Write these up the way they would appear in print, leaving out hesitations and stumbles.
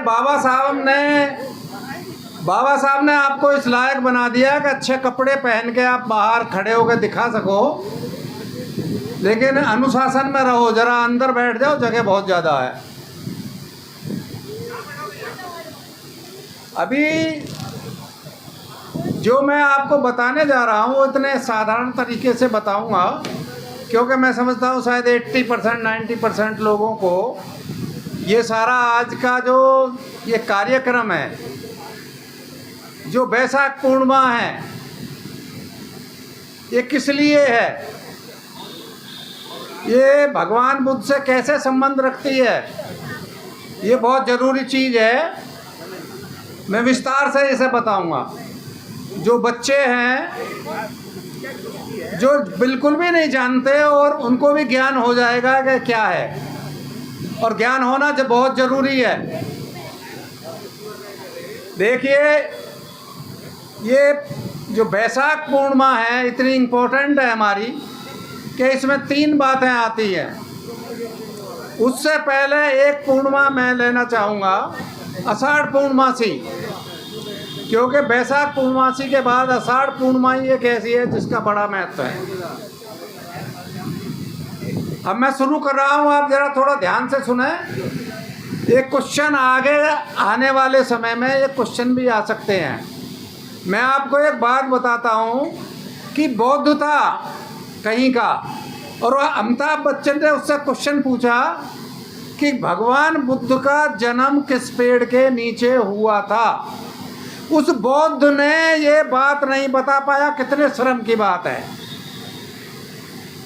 बाबा साहब ने आपको इस लायक बना दिया कि अच्छे कपड़े पहन के आप बाहर खड़े होकर दिखा सको, लेकिन अनुशासन में रहो, जरा अंदर बैठ जाओ, जगह बहुत ज़्यादा है। अभी जो मैं आपको बताने जा रहा हूँ वो इतने साधारण तरीके से बताऊँगा क्योंकि मैं समझता हूँ शायद 80% 90% लोगों को ये सारा आज का जो ये कार्यक्रम है, जो बैसाख पूर्णिमा है, ये किस लिए है, ये भगवान बुद्ध से कैसे संबंध रखती है, ये बहुत ज़रूरी चीज़ है। मैं विस्तार से इसे बताऊंगा। जो बच्चे हैं जो बिल्कुल भी नहीं जानते और उनको भी ज्ञान हो जाएगा कि क्या है, और ज्ञान होना जो बहुत ज़रूरी है। देखिए, ये जो बैसाख पूर्णिमा है इतनी इम्पोर्टेंट है हमारी कि इसमें 3 बातें आती हैं। उससे पहले एक पूर्णिमा मैं लेना चाहूँगा, आषाढ़ पूर्णमासी, क्योंकि बैसाख पूर्णमासी के बाद आषाढ़ पूर्णिमा ही एक ऐसी है जिसका बड़ा महत्व है। अब मैं शुरू कर रहा हूँ, आप ज़रा थोड़ा ध्यान से सुने। एक क्वेश्चन आगे आने वाले समय में ये क्वेश्चन भी आ सकते हैं। मैं आपको एक बात बताता हूँ कि बौद्ध था कहीं का, और वह अमिताभ बच्चन ने उससे क्वेश्चन पूछा कि भगवान बुद्ध का जन्म किस पेड़ के नीचे हुआ था। उस बौद्ध ने ये बात नहीं बता पाया। कितने शर्म की बात है,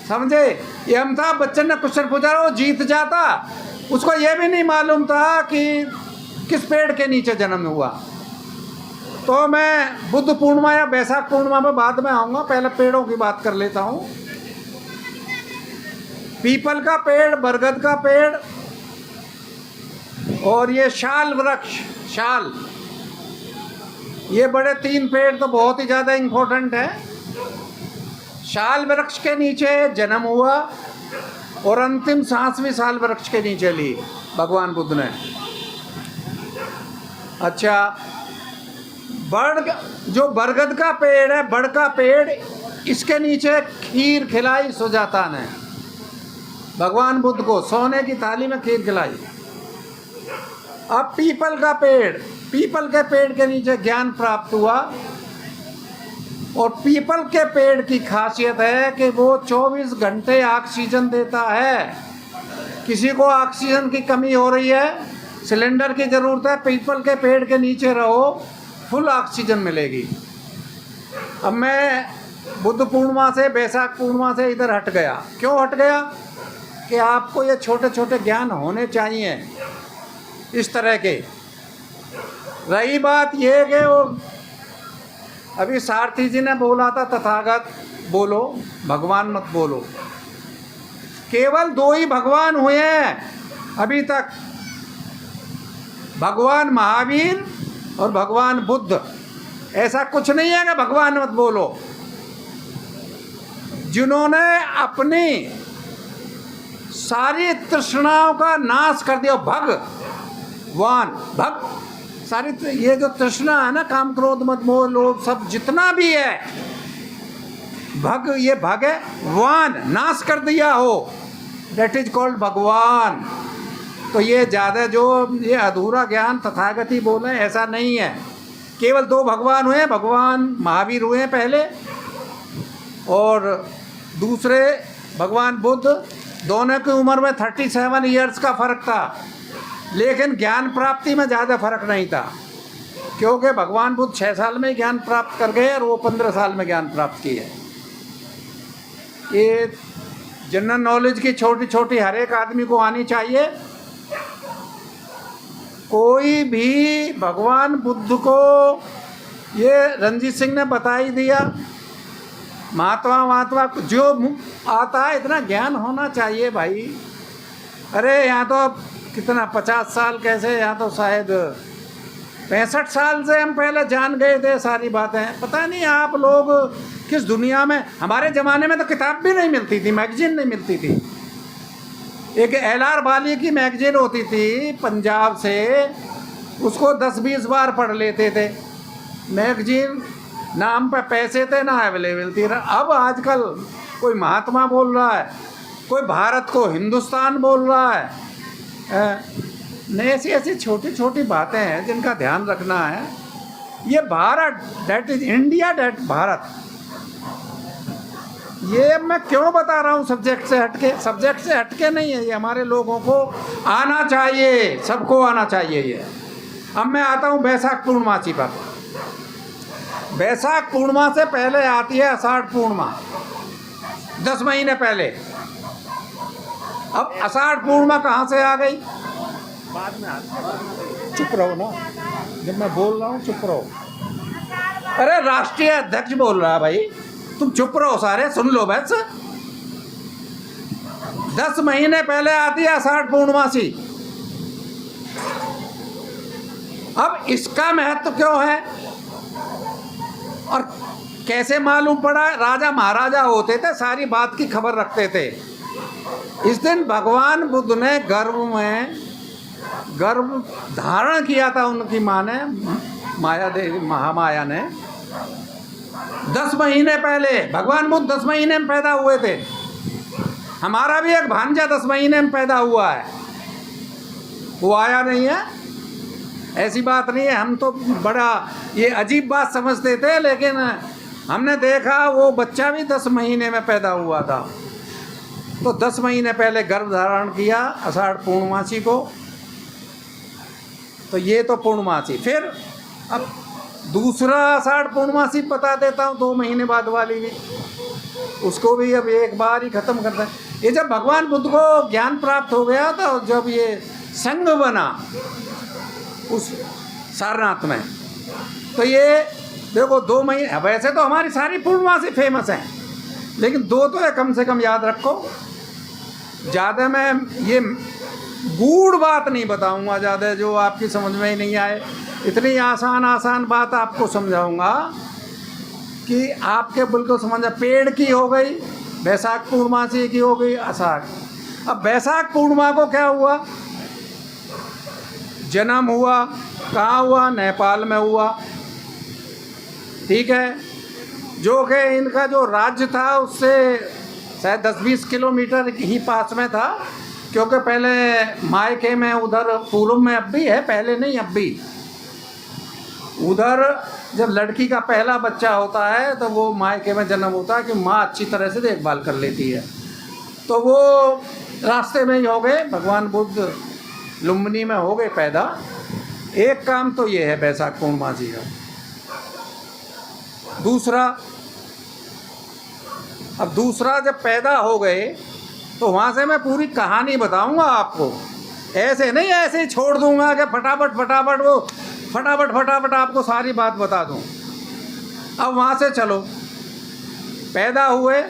समझे। ये अमिताभ बच्चन ने क्वेश्चन पूछा, वो जीत जाता, उसको ये भी नहीं मालूम था कि किस पेड़ के नीचे जन्म हुआ। तो मैं बुद्ध पूर्णिमा या बैसाख पूर्णिमा में बाद में आऊँगा, पहले पेड़ों की बात कर लेता हूँ। पीपल का पेड़, बरगद का पेड़ और ये शाल वृक्ष, शाल, ये बड़े 3 पेड़ तो बहुत ही ज़्यादा इम्पोर्टेंट है। शाल वृक्ष के नीचे जन्म हुआ और अंतिम सांस भी शाल वृक्ष के नीचे ली भगवान बुद्ध ने। अच्छा, जो बरगद का पेड़ है, बड़ का पेड़, इसके नीचे खीर खिलाई सुजाता ने भगवान बुद्ध को, सोने की थाली में खीर खिलाई। अब पीपल का पेड़, पीपल के पेड़ के नीचे ज्ञान प्राप्त हुआ। और पीपल के पेड़ की खासियत है कि वो 24 घंटे ऑक्सीजन देता है। किसी को ऑक्सीजन की कमी हो रही है, सिलेंडर की ज़रूरत है, पीपल के पेड़ के नीचे रहो, फुल ऑक्सीजन मिलेगी। अब मैं बुद्ध पूर्णिमा से, बैसाख पूर्णिमा से इधर हट गया। क्यों हट गया? कि आपको ये छोटे छोटे ज्ञान होने चाहिए इस तरह के। रही बात ये कि वो अभी सारथी जी ने बोला था, तथागत बोलो, भगवान मत बोलो। केवल 2 ही भगवान हुए हैं अभी तक, भगवान महावीर और भगवान बुद्ध। ऐसा कुछ नहीं है कि भगवान मत बोलो। जिन्होंने अपनी सारी तृष्णाओं का नाश कर दिया, भगवान, सारी ये जो तृष्णा है ना, काम क्रोध मद मोह लोभ, सब जितना भी है, ये भगवान नाश कर दिया हो, दैट इज कॉल्ड भगवान। तो ये ज़्यादा जो ये अधूरा ज्ञान तथागत ही बोले, ऐसा नहीं है। केवल 2 भगवान हुए, भगवान महावीर हुए पहले, और दूसरे भगवान बुद्ध। दोनों की उम्र में 37 ईयर्स का फ़र्क था, लेकिन ज्ञान प्राप्ति में ज़्यादा फर्क नहीं था, क्योंकि भगवान बुद्ध 6 साल में ज्ञान प्राप्त कर गए और वो 15 साल में ज्ञान प्राप्त किए। ये जनरल नॉलेज की छोटी छोटी हर एक आदमी को आनी चाहिए। कोई भी भगवान बुद्ध को, ये रणजीत सिंह ने बता ही दिया, महात्मा जो आता है, इतना ज्ञान होना चाहिए भाई। अरे यहाँ तो कितना 50 साल कैसे, यहाँ तो शायद 65 साल से हम पहले जान गए थे सारी बातें। पता नहीं आप लोग किस दुनिया में। हमारे ज़माने में तो किताब भी नहीं मिलती थी, मैगजीन नहीं मिलती थी। एक LR वाली की मैगजीन होती थी पंजाब से, उसको 10-20 बार पढ़ लेते थे। मैगजीन नाम पे पैसे थे ना अवेलेबल थी। अब आजकल कोई महात्मा बोल रहा है, कोई भारत को हिंदुस्तान बोल रहा है। नहीं, ऐसी ऐसी छोटी छोटी बातें हैं जिनका ध्यान रखना है। ये Bharat, that is India, that Bharat, ये मैं क्यों बता रहा हूँ सब्जेक्ट से हटके? सब्जेक्ट से हटके नहीं है, ये हमारे लोगों को आना चाहिए, सबको आना चाहिए ये। अब मैं आता हूँ बैसाख पूर्णमासी पर। बैसाख पूर्णिमा से पहले आती है आषाढ़ पूर्णिमा, 10 महीने पहले। अब आषाढ़ पूर्णिमा कहाँ से आ गई? बाद में। चुप रहो ना, जब मैं बोल रहा हूँ चुप रहो। अरे राष्ट्रीय अध्यक्ष बोल रहा है भाई, तुम चुप रहो सारे, सुन लो बस। 10 महीने पहले आती है आषाढ़ पूर्णमासी। अब इसका महत्व क्यों है और कैसे मालूम पड़ा? राजा महाराजा होते थे, सारी बात की खबर रखते थे। इस दिन भगवान बुद्ध ने गर्भ धारण किया था, उनकी माँ ने, माया देवी, महामाया ने। 10 महीने पहले भगवान बुद्ध 10 महीने में पैदा हुए थे। हमारा भी एक भांजा 10 महीने में पैदा हुआ है, वो आया नहीं है। ऐसी बात नहीं है, हम तो बड़ा ये अजीब बात समझते थे, लेकिन हमने देखा वो बच्चा भी 10 महीने में पैदा हुआ था। तो 10 महीने पहले गर्भ धारण किया आषाढ़ पूर्णमासी को। तो ये तो पूर्णमासी। फिर अब दूसरा आषाढ़ पूर्णमासी बता देता हूँ, 2 महीने बाद वाली भी, उसको भी अब एक बार ही ख़त्म करता है। ये जब भगवान बुद्ध को ज्ञान प्राप्त हो गया था, जब ये संघ बना उस सारनाथ में, तो ये देखो 2 महीने। वैसे तो हमारी सारी पूर्णमासी फेमस हैं, लेकिन 2 तो है कम से कम याद रखो। ज़्यादा मैं ये गूढ़ बात नहीं बताऊंगा, ज़्यादा जो आपकी समझ में ही नहीं आए। इतनी आसान बात आपको समझाऊंगा कि आपके बिल्कुल समझ। पेड़ की हो गई, बैसाख पूर्णमासी की हो गई, आषाढ़। अब बैसाख पूर्णिमा को क्या हुआ? जन्म हुआ। कहाँ हुआ? नेपाल में हुआ। ठीक है, जो कि इनका जो राज्य था उससे शायद 10-20 किलोमीटर ही पास में था, क्योंकि पहले मायके में उधर पूर्व में अब भी है, पहले नहीं अब भी। उधर जब लड़की का पहला बच्चा होता है तो वो मायके में जन्म होता है कि माँ अच्छी तरह से देखभाल कर लेती है। तो वो रास्ते में ही हो गए, भगवान बुद्ध लुम्बिनी में हो गए पैदा। एक काम तो ये है बैसाख पूर्णमासी का। दूसरा जब पैदा हो गए तो वहाँ से मैं पूरी कहानी बताऊंगा आपको। ऐसे नहीं, ऐसे ही छोड़ दूंगा कि फटाफट आपको सारी बात बता दूं। अब वहाँ से चलो, पैदा हुए,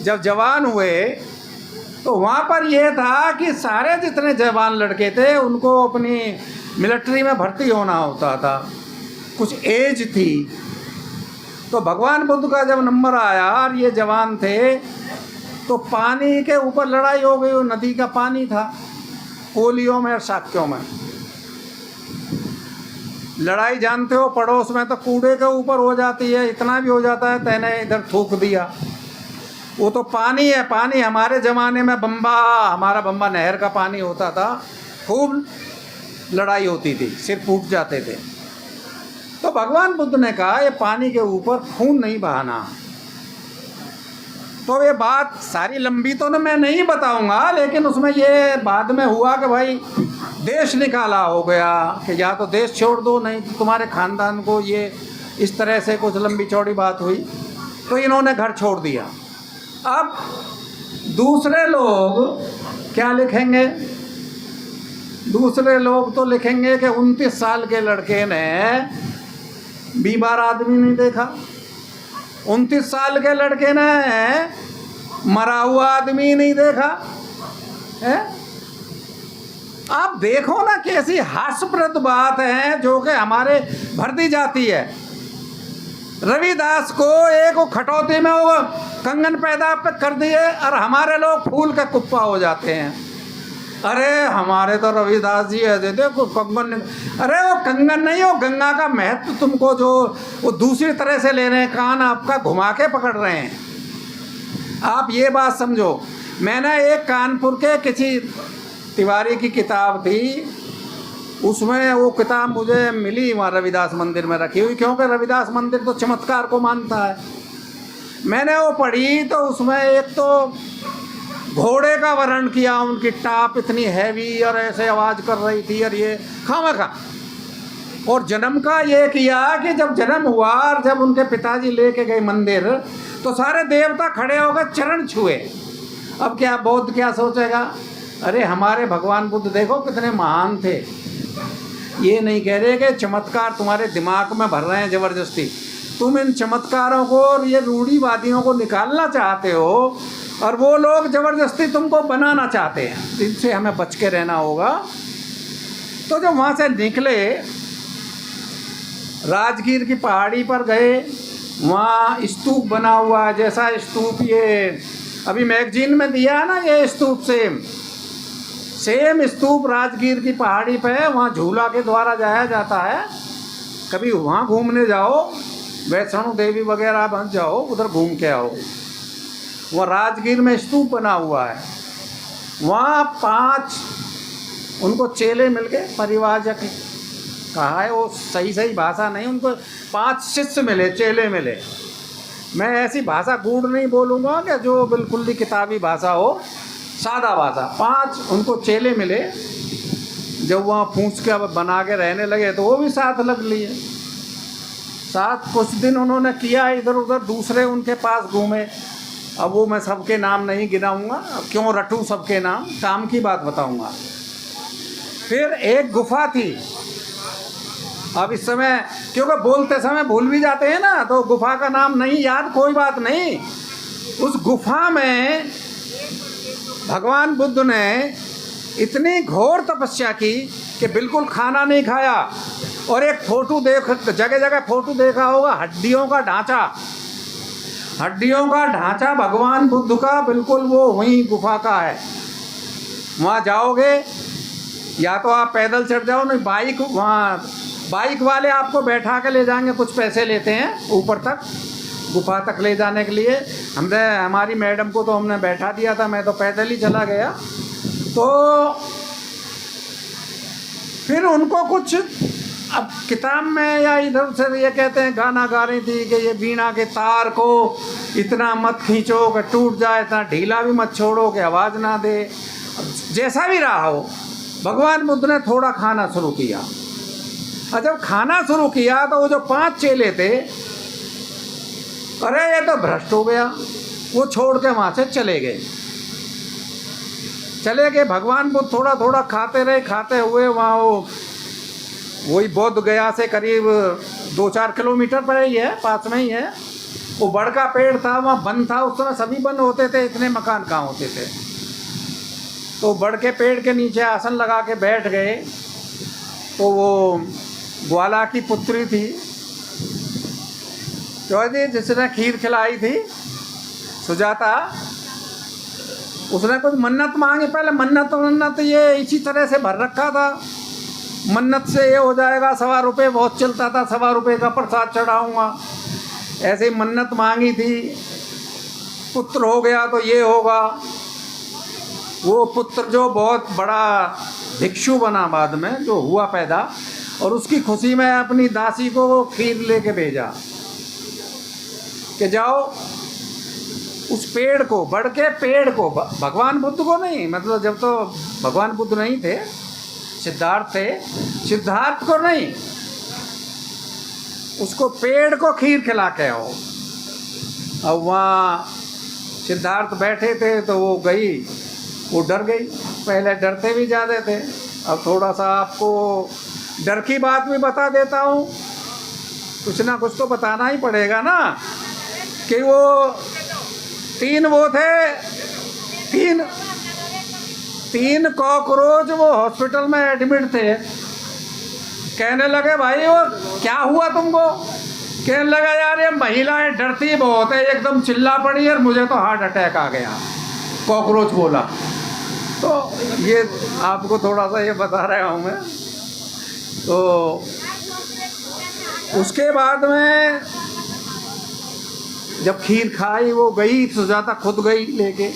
जब जवान हुए तो वहाँ पर यह था कि सारे जितने जवान लड़के थे उनको अपनी मिलिट्री में भर्ती होना होता था, कुछ एज थी। तो भगवान बुद्ध का जब नंबर आया और ये जवान थे, तो पानी के ऊपर लड़ाई हो गई। वो नदी का पानी था, कोलियों में और शाक्यों में लड़ाई, जानते हो पड़ोस में तो कूड़े के ऊपर हो जाती है, इतना भी हो जाता है, तैने इधर थूक दिया। वो तो पानी है, पानी। हमारे ज़माने में हमारा बम्बा नहर का पानी होता था, खूब लड़ाई होती थी, सिर फूट जाते थे। तो भगवान बुद्ध ने कहा ये पानी के ऊपर खून नहीं बहाना। तो ये बात सारी लंबी तो मैं नहीं बताऊंगा, लेकिन उसमें ये बाद में हुआ कि भाई देश निकाला हो गया कि या तो देश छोड़ दो, नहीं तो तुम्हारे ख़ानदान को, ये इस तरह से कुछ लंबी चौड़ी बात हुई। तो इन्होंने घर छोड़ दिया। अब दूसरे लोग क्या लिखेंगे? दूसरे लोग तो लिखेंगे कि 29 साल के लड़के ने बीमार आदमी नहीं देखा, 29 साल के लड़के ने मरा हुआ आदमी नहीं देखा है। आप देखो ना कैसी हास्यप्रद बात है जो कि हमारे भर दी जाती है। रविदास को एक खटौती में वो कंगन पैदा कर दिए और हमारे लोग फूल का कुप्पा हो जाते हैं। अरे हमारे तो रविदास जी ऐसे थे कंगन, अरे वो कंगन नहीं, वो गंगा का महत्व तुमको जो वो दूसरी तरह से ले रहे हैं, कान आपका घुमा के पकड़ रहे हैं। आप ये बात समझो, मैंने एक कानपुर के किसी तिवारी की किताब थी, उसमें वो किताब मुझे मिली वहाँ रविदास मंदिर में रखी हुई, क्योंकि रविदास मंदिर तो चमत्कार को मानता है। मैंने वो पढ़ी तो उसमें एक तो घोड़े का वर्णन किया, उनकी टाप इतनी हैवी और ऐसे आवाज़ कर रही थी और ये खामखा, और जन्म का ये किया कि जब जन्म हुआ और जब उनके पिताजी लेके गए मंदिर तो सारे देवता खड़े होकर चरण छुए। अब क्या बौद्ध क्या सोचेगा, अरे हमारे भगवान बुद्ध देखो कितने महान थे। ये नहीं कह रहे कि चमत्कार तुम्हारे दिमाग में भर रहे हैं ज़बरदस्ती, तुम इन चमत्कारों को और ये रूढ़िवादियों को निकालना चाहते हो और वो लोग ज़बरदस्ती तुमको बनाना चाहते हैं, इनसे हमें बच के रहना होगा। तो जब वहाँ से निकले राजगीर की पहाड़ी पर गए, वहाँ स्तूप बना हुआ है, जैसा स्तूप ये अभी मैगजीन में दिया है ना, ये स्तूप सेम स्तूप राजगीर की पहाड़ी पे है, वहाँ झूला के द्वारा जाया जाता है। कभी वहाँ घूमने जाओ, वैष्णो देवी वगैरह बन जाओ, उधर घूम के आओ। वहाँ राजगीर में स्तूप बना हुआ है, वहाँ 5 उनको चेले मिल गए, परिवारजक कहा है वो सही भाषा नहीं, उनको 5 शिष्य मिले, चेले मिले। मैं ऐसी भाषा गूढ़ नहीं बोलूँगा कि जो बिल्कुल ही किताबी भाषा हो, सादा भाषा। 5 उनको चेले मिले, जब वहाँ पूछ के अब बना के रहने लगे तो वो भी साथ लग लिए। साथ कुछ दिन उन्होंने किया, इधर उधर दूसरे उनके पास घूमे। अब वो मैं सबके नाम नहीं गिनाऊंगा, क्यों रटूं सबके नाम, काम की बात बताऊंगा। फिर एक गुफा थी, अब इस समय क्योंकि बोलते समय भूल भी जाते हैं ना, तो गुफा का नाम नहीं याद, कोई बात नहीं। उस गुफा में भगवान बुद्ध ने इतनी घोर तपस्या की कि बिल्कुल खाना नहीं खाया, और एक फोटो जगह जगह फोटो देखा होगा, हड्डियों का ढांचा भगवान बुद्ध का बिल्कुल वो वहीं गुफा का है। वहाँ जाओगे या तो आप पैदल चढ़ जाओ, नहीं बाइक, वहाँ बाइक वाले आपको बैठा के ले जाएंगे, कुछ पैसे लेते हैं ऊपर तक, गुफा तक ले जाने के लिए। हमारी मैडम को तो हमने बैठा दिया था, मैं तो पैदल ही चला गया। तो फिर उनको कुछ, अब किताब में या इधर से ये कहते हैं गाना गा रही थी कि ये वीणा के तार को इतना मत खींचो कि टूट जाए, इतना ढीला भी मत छोड़ो कि आवाज़ ना दे। जैसा भी रहा हो, भगवान बुद्ध ने थोड़ा खाना शुरू किया, और जब खाना शुरू किया तो वो जो 5 चेले थे, अरे ये तो भ्रष्ट हो गया, वो छोड़ के वहाँ से चले गए। भगवान बुद्ध थोड़ा थोड़ा खाते रहे, खाते हुए वहाँ वही बोध गया से करीब 2-4 किलोमीटर पर ही है, पास में ही है। वो बड़ का पेड़ था, वहाँ वन था, उस समय सभी वन होते थे, इतने मकान कहाँ होते थे। तो बड़ के पेड़ के नीचे आसन लगा के बैठ गए। तो वो ग्वाला की पुत्री थी जो जी जिसने खीर खिलाई थी, सुजाता, उसने कुछ मन्नत मांगी। पहले मन्नत ये इसी तरह से भर रखा था, मन्नत से ये हो जाएगा, 1.25 रुपये बहुत चलता था, 1.25 रुपये का प्रसाद चढ़ाऊँगा, ऐसे ही मन्नत मांगी थी। पुत्र हो गया तो ये होगा। वो पुत्र जो बहुत बड़ा भिक्षु बना बाद में, जो हुआ पैदा, और उसकी खुशी में अपनी दासी को खीर लेके भेजा कि जाओ उस पेड़ को, बड़ के पेड़ को, भगवान बुद्ध को नहीं, मतलब जब तो भगवान बुद्ध नहीं थे, सिद्धार्थ थे, सिद्धार्थ को नहीं, उसको पेड़ को खीर खिला के आओ। अब वहाँ सिद्धार्थ बैठे थे तो वो गई, वो डर गई। पहले डरते भी ज़्यादा थे, अब थोड़ा सा आपको डर की बात भी बता देता हूँ, कुछ ना कुछ तो बताना ही पड़ेगा ना। कि वो 3 वो थे, 3 कॉकरोच वो हॉस्पिटल में एडमिट थे। कहने लगे भाई वो क्या हुआ तुमको? कहने लगा यार ये महिलाएं डरती बहुत है, एकदम चिल्ला पड़ी और मुझे तो हार्ट अटैक आ गया। कॉकरोच बोला। तो ये आपको थोड़ा सा ये बता रहा हूँ मैं। तो उसके बाद में जब खीर खाई, वो गई, सुजाता खुद गई लेके,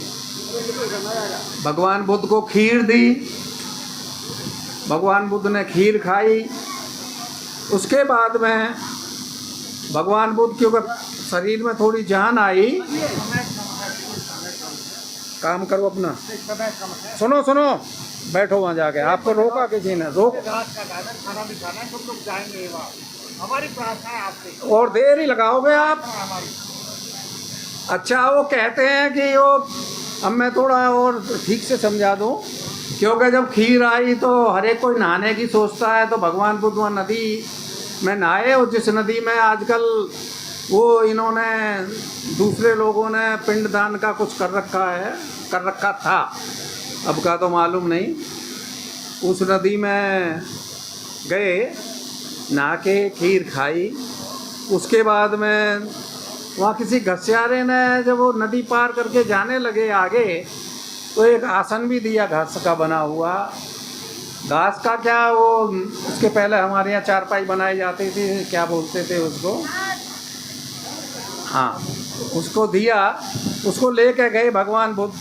भगवान बुद्ध को खीर दी। भगवान बुद्ध ने खीर खाई। उसके बाद में भगवान बुद्ध के शरीर में थोड़ी जान आई। काम करो अपना, सुनो सुनो, बैठो वहाँ जाके, आपको रोका किसी ने? रोक, खाना भी खाना है, सब लोग जाएंगे वहाँ, हमारी प्रार्थना है आपसे। और देर ही लगाओगे आप? अच्छा, वो कहते हैं कि वो, अब मैं थोड़ा और ठीक से समझा दूँ, क्योंकि जब खीर आई तो हर एक कोई नहाने की सोचता है। तो भगवान बुद्ध वहाँ नदी में नहाए, और जिस नदी में आजकल वो इन्होंने दूसरे लोगों ने पिंडदान का कुछ कर रखा था, अब का तो मालूम नहीं, उस नदी में गए, नहा के खीर खाई। उसके बाद में वहाँ किसी घसियारे ने, जब वो नदी पार करके जाने लगे आगे, तो एक आसन भी दिया, घास का बना हुआ। घास का क्या, वो उसके पहले हमारे यहाँ चारपाई बनाई जाती थी, क्या बोलते थे उसको, हाँ, उसको दिया। उसको लेके गए भगवान बुद्ध,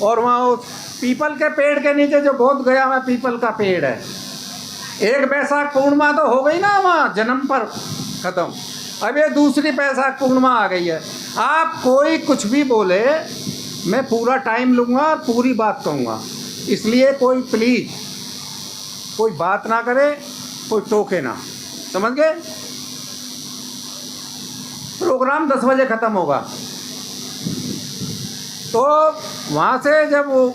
और वहाँ वो पीपल के पेड़ के नीचे, जो बोध गया में पीपल का पेड़ है, एक बैसाख पूर्णिमा तो हो गई ना वहाँ जन्म पर ख़त्म, अब ये दूसरी बैसाख पूर्णिमा आ गई है। आप कोई कुछ भी बोले, मैं पूरा टाइम लूँगा और पूरी बात कहूँगा, इसलिए कोई प्लीज़ कोई बात ना करे, कोई टोके ना, समझ गए? प्रोग्राम 10 बजे ख़त्म होगा। तो वहाँ से जब वो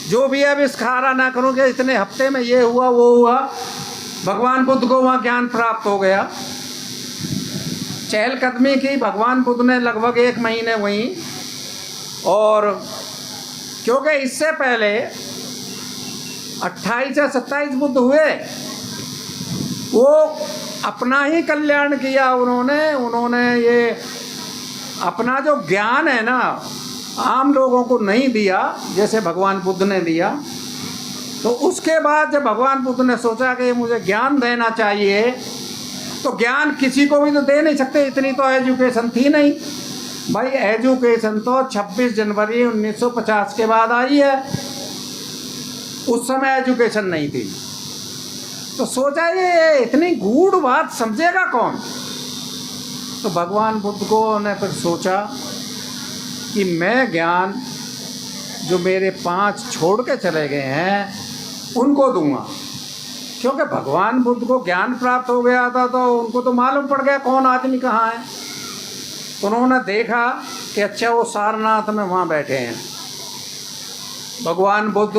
जो भी अब इसखारा ना करूँ कि इतने हफ्ते में ये हुआ वो हुआ, भगवान बुद्ध को वहाँ ज्ञान प्राप्त हो गया। चहलकदमी की भगवान बुद्ध ने लगभग 1 महीने वहीं, और क्योंकि इससे पहले 28 या 27 बुद्ध हुए, वो अपना ही कल्याण किया उन्होंने ये अपना जो ज्ञान है ना, आम लोगों को नहीं दिया जैसे भगवान बुद्ध ने दिया। तो उसके बाद जब भगवान बुद्ध ने सोचा कि मुझे ज्ञान देना चाहिए, तो ज्ञान किसी को भी तो दे नहीं सकते, इतनी तो एजुकेशन थी नहीं भाई। एजुकेशन तो 26 जनवरी 1950 के बाद आई है, उस समय एजुकेशन नहीं थी। तो सोचा ये इतनी गूढ़ बात समझेगा कौन? तो भगवान बुद्ध को ने फिर सोचा कि मैं ज्ञान जो मेरे 5 छोड़ के चले गए हैं उनको दूंगा, क्योंकि भगवान बुद्ध को ज्ञान प्राप्त हो गया था, तो उनको तो मालूम पड़ गया कौन आदमी कहाँ है। तो उन्होंने देखा कि अच्छा वो सारनाथ में वहाँ बैठे हैं। भगवान बुद्ध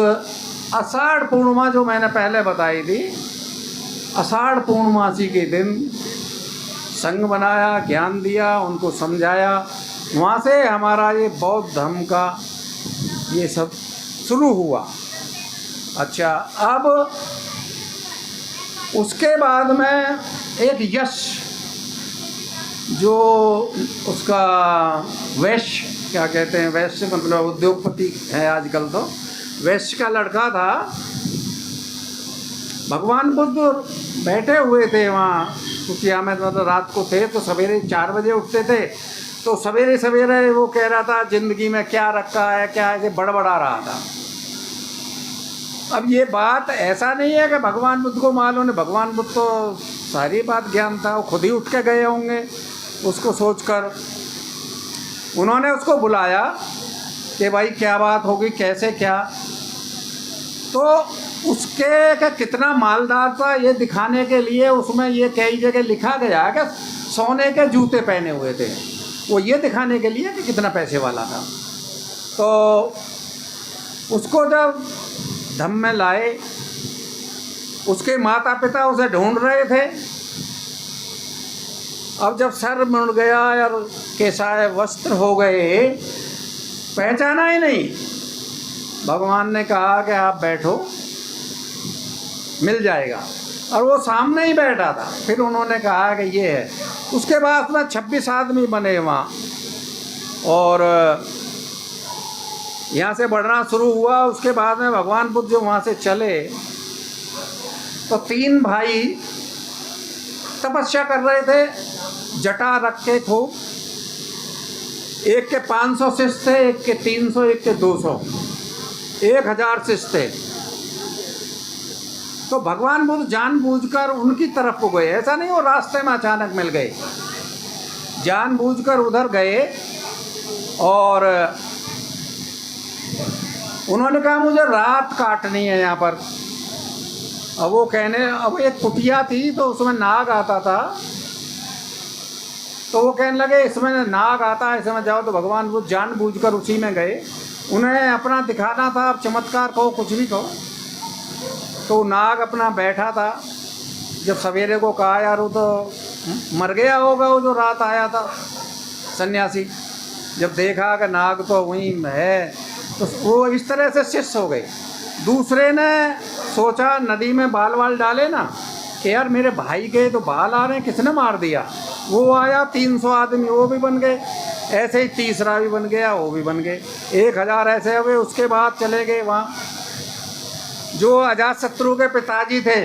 आषाढ़ पूर्णिमा, जो मैंने पहले बताई थी, आषाढ़ पूर्णिमासी के दिन संघ बनाया, ज्ञान दिया, उनको समझाया। वहाँ से हमारा ये बौद्ध धर्म का ये सब शुरू हुआ। अच्छा, अब उसके बाद में एक यश, जो उसका वैश्य क्या कहते हैं, वैश्य मतलब उद्योगपति है आजकल, तो वैश्य का लड़का था। भगवान बुद्ध बैठे हुए थे वहाँ कुटिया में, मतलब रात को थे, तो सवेरे 4 बजे उठते थे। तो सवेरे सवेरे वो कह रहा था ज़िंदगी में क्या रखा है, क्या ऐसे बड़बड़ा रहा था। अब ये बात ऐसा नहीं है कि भगवान बुद्ध को मालूम है, भगवान बुद्ध तो सारी बात ज्ञान था, वो खुद ही उठ के गए होंगे उसको सोचकर। उन्होंने उसको बुलाया कि भाई क्या बात होगी, कैसे क्या। तो उसके का कितना मालदार था ये दिखाने के लिए उसमें ये कई जगह लिखा गया कि सोने के जूते पहने हुए थे, वो ये दिखाने के लिए कि कितना पैसे वाला था। तो उसको जब धम्म में लाए, उसके माता पिता उसे ढूंढ रहे थे। अब जब सर मुड़ गया और केसाय वस्त्र हो गए, पहचाना ही नहीं। भगवान ने कहा कि आप बैठो, मिल जाएगा, और वो सामने ही बैठा था। फिर उन्होंने कहा कि ये है। उसके बाद में 26 आदमी बने वहाँ, और यहाँ से बढ़ना शुरू हुआ। उसके बाद में भगवान बुद्ध जो वहाँ से चले तो 3 भाई तपस्या कर रहे थे जटा रख के खूब। एक के 500 शिष्य थे, एक के 300, एक के 200, 1000 शिष्य थे। तो भगवान बुद्ध जानबूझकर उनकी तरफ को गए, ऐसा नहीं वो रास्ते में अचानक मिल गए, जानबूझकर उधर गए और उन्होंने कहा मुझे रात काटनी है यहाँ पर। अब वो अब एक कुटिया थी तो उसमें नाग आता था, तो वो कहने लगे इसमें नाग आता है, इसमें जाओ। तो भगवान बुद्ध जानबूझकर उसी में गए। उन्हें अपना दिखाना था, अब चमत्कार कहो कुछ भी कहो। तो नाग अपना बैठा था। जब सवेरे को कहा यार वो तो मर गया होगा, वो जो रात आया था सन्यासी, जब देखा कि नाग तो वहीं है तो वो इस तरह से शिष्य हो गए। दूसरे ने सोचा नदी में बाल वाल डाले ना कि यार मेरे भाई के तो बाल आ रहे हैं, किसने मार दिया। वो आया 300 आदमी वो भी बन गए, ऐसे ही तीसरा भी बन गया, वो भी बन गए, 1000 ऐसे हुए। उसके बाद चले गए वहाँ जो अजातशत्रु के पिताजी थे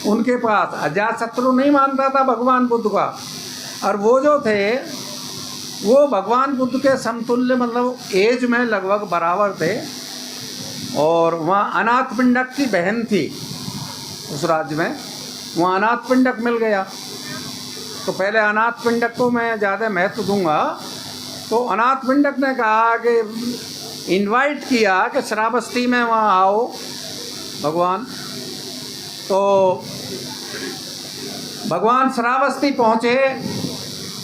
उनके पास। अजातशत्रु नहीं मानता था भगवान बुद्ध का, और वो जो थे वो भगवान बुद्ध के समतुल्य, मतलब एज में लगभग बराबर थे। और वहाँ अनाथ पिंडक की बहन थी उस राज्य में, वहाँ अनाथ पिंडक मिल गया। तो पहले अनाथ पिंडक को मैं ज़्यादा महत्व दूंगा। तो अनाथ पिंडक ने कहा कि इनवाइट किया कि श्रावस्ती में वहाँ आओ भगवान। तो भगवान श्रावस्ती पहुँचे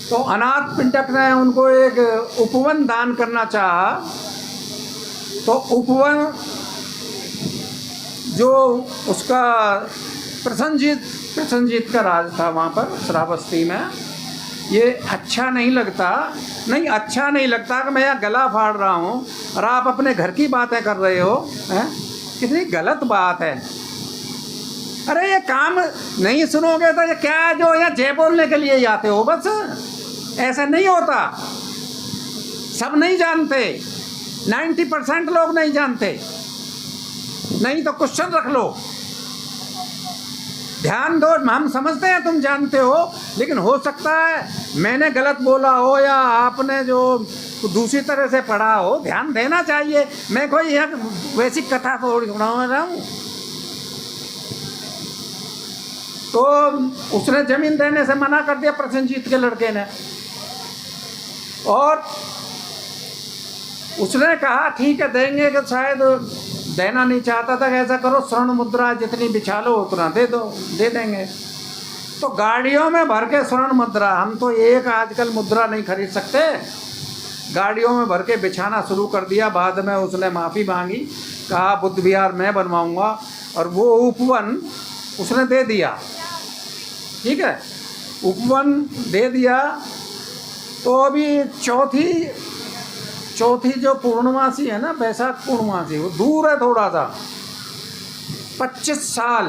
तो अनाथ पिंडक ने उनको एक उपवन दान करना चाहा। तो उपवन जो उसका प्रसन्नजीत का राज था वहाँ पर श्रावस्ती में। ये अच्छा नहीं लगता कि मैं यहाँ गला फाड़ रहा हूँ और आप अपने घर की बातें कर रहे हो, हैं? कितनी गलत बात है। अरे ये काम नहीं सुनोगे तो ये क्या जो यहाँ जय बोलने के लिए आते हो, बस ऐसा नहीं होता। सब नहीं जानते, 90% लोग नहीं जानते। नहीं तो क्वेश्चन रख लो, ध्यान दो। हम समझते हैं तुम जानते हो, लेकिन हो सकता है मैंने गलत बोला हो या आपने जो दूसरी तरह से पढ़ा हो, ध्यान देना चाहिए। मैं कोई यहाँ वैसी कथा थोड़ी सुना रहा हूँ। तो उसने जमीन देने से मना कर दिया प्रसन्नजीत के लड़के ने, और उसने कहा ठीक है देंगे, कि शायद देना नहीं चाहता था कि ऐसा करो स्वर्ण मुद्रा जितनी बिछा लो उतना दे दो, दे देंगे। तो गाड़ियों में भर के स्वर्ण मुद्रा, हम तो एक आजकल मुद्रा नहीं खरीद सकते, गाड़ियों में भर के बिछाना शुरू कर दिया। बाद में उसने माफ़ी मांगी, कहा बुद्ध विहार मैं बनवाऊंगा, और वो उपवन उसने दे दिया। ठीक है, उपवन दे दिया। तो अभी चौथी जो पूर्णमासी है ना, बैसाख पूर्णमासी, वो दूर है थोड़ा सा। 25 साल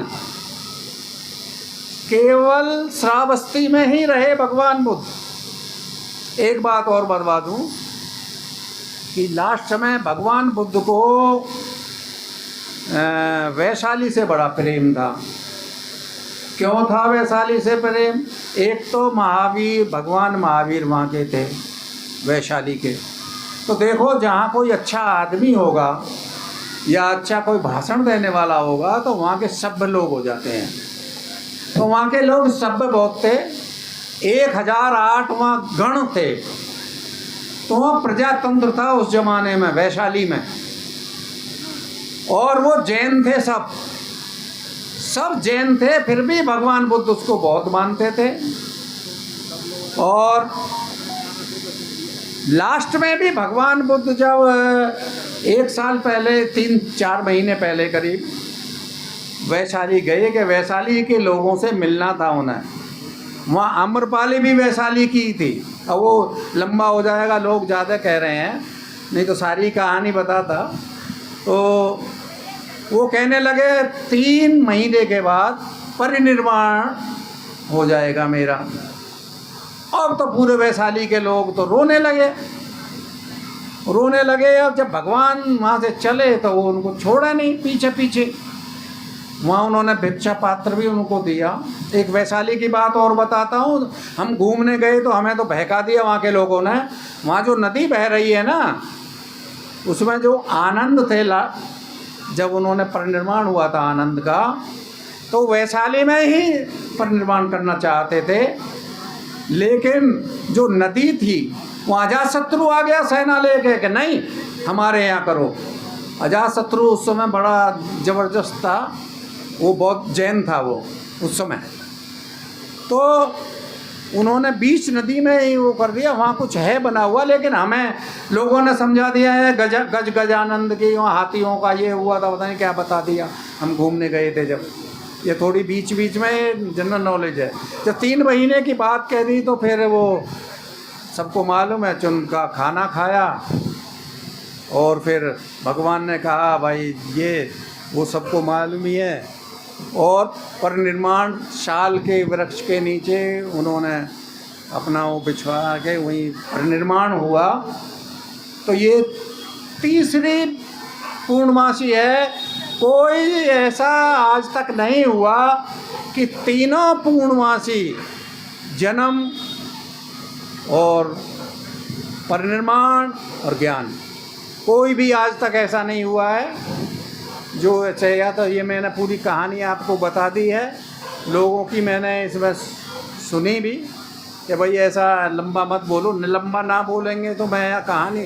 केवल श्रावस्ती में ही रहे भगवान बुद्ध। एक बात और बता दूं कि लास्ट में भगवान बुद्ध को वैशाली से बड़ा प्रेम था। क्यों था वैशाली से प्रेम? एक तो भगवान महावीर वहाँ के थे, वैशाली के। तो देखो जहाँ कोई अच्छा आदमी होगा या अच्छा कोई भाषण देने वाला होगा तो वहाँ के सभ्य लोग हो जाते हैं। तो वहाँ के लोग सभ्य बहुत थे, 1008 वहाँ गण थे। तो वहाँ प्रजातंत्र था उस जमाने में वैशाली में, और वो जैन थे, सब जैन थे। फिर भी भगवान बुद्ध उसको बहुत मानते थे। और लास्ट में भी भगवान बुद्ध जब 1 साल पहले, 3-4 महीने पहले करीब वैशाली गए, कि वैशाली के लोगों से मिलना था उन्हें। वहाँ आम्रपाली भी वैशाली की थी। अब वो लंबा हो जाएगा, लोग ज़्यादा कह रहे हैं, नहीं तो सारी कहानी बताता। तो वो कहने लगे 3 महीने के बाद परिनिर्वाण हो जाएगा मेरा। अब तो पूरे वैशाली के लोग तो रोने लगे। रोने लगे। अब जब भगवान वहाँ से चले तो वो उनको छोड़ा नहीं, पीछे पीछे। वहाँ उन्होंने भिक्षा पात्र भी उनको दिया। एक वैशाली की बात और बताता हूँ, हम घूमने गए तो हमें तो बहका दिया वहाँ के लोगों ने। वहाँ जो नदी बह रही है ना, उसमें जो आनंद थे जब उन्होंने परिनिर्वाण हुआ था आनंद का, तो वैशाली में ही परिनिर्वाण करना चाहते थे, लेकिन जो नदी थी वहाँ अजातशत्रु आ गया सेना लेके कि नहीं हमारे यहाँ करो। अजातशत्रु उस समय बड़ा ज़बरदस्त था, वो बहुत जैन था वो उस समय। तो उन्होंने बीच नदी में ही वो कर दिया। वहाँ कुछ है बना हुआ, लेकिन हमें लोगों ने समझा दिया है गज गजानंद की वहाँ हाथियों का ये हुआ था, पता नहीं क्या बता दिया। हम घूमने गए थे जब, ये थोड़ी बीच बीच में जनरल नॉलेज है। जब 3 महीने की बात कह दी तो फिर वो सबको मालूम है, उनका खाना खाया और फिर भगवान ने कहा भाई ये वो सबको मालूम ही है। और परिनिर्माण शाल के वृक्ष के नीचे उन्होंने अपना वो बिछवा के वहीं परिनिर्माण हुआ। तो ये तीसरी पूर्णमासी है। कोई ऐसा आज तक नहीं हुआ कि तीनों पूर्णमासी जन्म और परिनिर्माण और ज्ञान, कोई भी आज तक ऐसा नहीं हुआ है जो चाहिए। तो ये मैंने पूरी कहानी आपको बता दी है, लोगों की मैंने इसमें सुनी भी कि भाई ऐसा लंबा मत बोलो। लंबा ना बोलेंगे तो मैं कहानी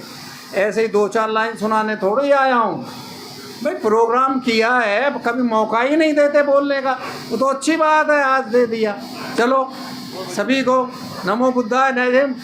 ऐसे ही 2-4 लाइन सुनाने थोड़ी ही आया हूँ भाई। प्रोग्राम किया है, कभी मौका ही नहीं देते बोलने का, वो तो अच्छी बात है आज दे दिया। चलो सभी को नमो बुद्धाय, जय हिंद।